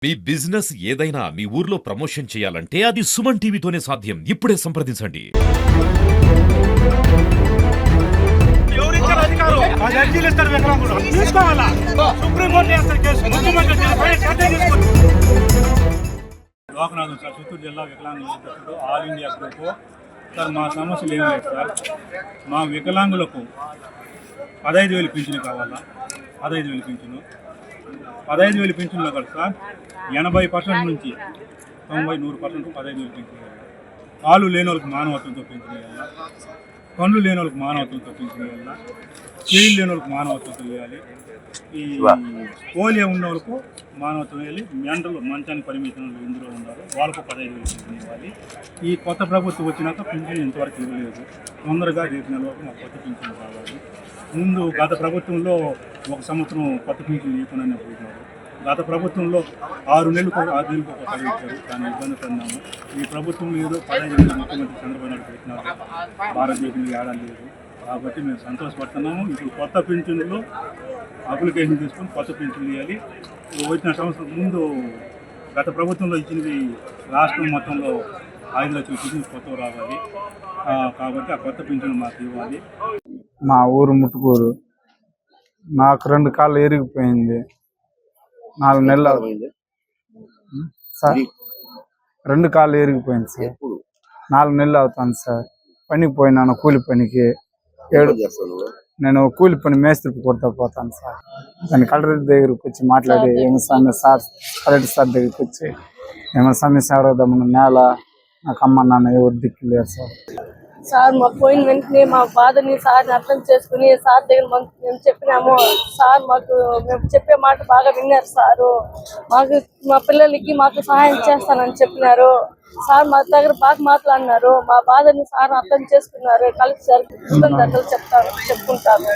మీ business ఏదైనా మీ ఊర్లో promotion చేయాలంటే అది సుమన్ టీవీతోనే సాధ్యం. ఇప్పుడే సంప్రదించండి. లోకనాథం సార్, చిత్తూరు జిల్లా వికలాంగుల అధ్యక్షుడు, ఆల్ ఇండియా గ్రూపు. సార్, మా సమస్యలు ఏమి లేదు సార్. మా వికలాంగులకు 15,000 పింఛను కావాలా. 15,000 పింఛను. 15,000 పింఛన్లో కదా సార్ 80% నుంచి 90-100% 15,000 పింఛను ఇవ్వాలి. కాళ్ళు లేని వాళ్ళకి మానవత్వంతో పింఛను ఇవ్వాలి. కళ్ళు లేని వాళ్ళకి మానవత్వంతో పింఛను ఇవ్వాలి. చేయిలు లేని వాళ్ళకి మానవత్వంతో ఇవ్వాలి. ఈ పోలియో ఉన్న వాళ్ళకు మానవత్వం ఇవ్వాలి. మెంటలు మంచానికి పరిమితం ఇందులో ఉన్నారు, వాళ్ళకు 15,000 పింఛను ఇవ్వాలి. ఈ కొత్త ప్రభుత్వం వచ్చినాక పింఛను ఇంతవరకు ఇవ్వలేదు. తొందరగా రేపు నెల వరకు మాకు కొత్త పింఛను కావాలి. ముందు గత ప్రభుత్వంలో 1 సంవత్సరం కొత్త పింఛను ఇవ్వకుండా పోతున్నారు. గత ప్రభుత్వంలో 6 నెలలకు ఒక పదవి ఇచ్చారు, దాన్ని ఇబ్బంది పడినాము. ఈ ప్రభుత్వం ఏదో 15,000 ముఖ్యమంత్రి చంద్రబాబు నాయుడు పెట్టినారు, భారతదేశంలో ఏడాది లేదు. కాబట్టి మేము సంతోషపడుతున్నాము. ఇప్పుడు కొత్త పింఛన్లు అప్లికేషన్ తీసుకొని కొత్త పింఛన్లు ఇవ్వాలి. వచ్చిన సంవత్సరం ముందు గత ప్రభుత్వంలో ఇచ్చినది రాష్ట్రం మొత్తంలో 5 లక్షల పింఛన్లు కొత్తవి రావాలి. కాబట్టి ఆ కొత్త పింఛన్లు మాకు ఇవ్వాలి. మా ఊరు ముట్టుకూరు. నాకు 2 కాళ్ళు ఎరిగిపోయింది. 4 నెలలు సార్. 2 కాళ్ళు ఎరిగిపోయింది సార్. 4 నెలలు అవుతుంది సార్. పనికి పోయినాను, కూలి పనికి. నేను కూలి పని మేస్త్రికి కొడతా పోతాను సార్. దాన్ని కలెక్టర్ దగ్గరికి వచ్చి మాట్లాడి ఏమైనా సమస్య సార్, కలెక్టర్ సార్ దగ్గరికి వచ్చి ఏమైనా సమస్య అడగదామని, నేల నాకు అమ్మ నాన్న ఎవరు దిక్కులేరు సార్. సార్ మా పోయిన వెంటనే మా బాధని సార్ని అర్థం చేసుకుని సార్ దగ్గర మేము చెప్పినాము. సార్ మాకు మేము చెప్పే మాట బాగా విన్నారు సారు. మా పిల్లలకి మాకు సహాయం చేస్తానని చెప్పినారు సార్. మా దగ్గర బాగా మాట్లాడినారు. మా బాధని సార్ అర్థం చేసుకున్నారు. కలిసి సార్ చెప్పుకుంటాను.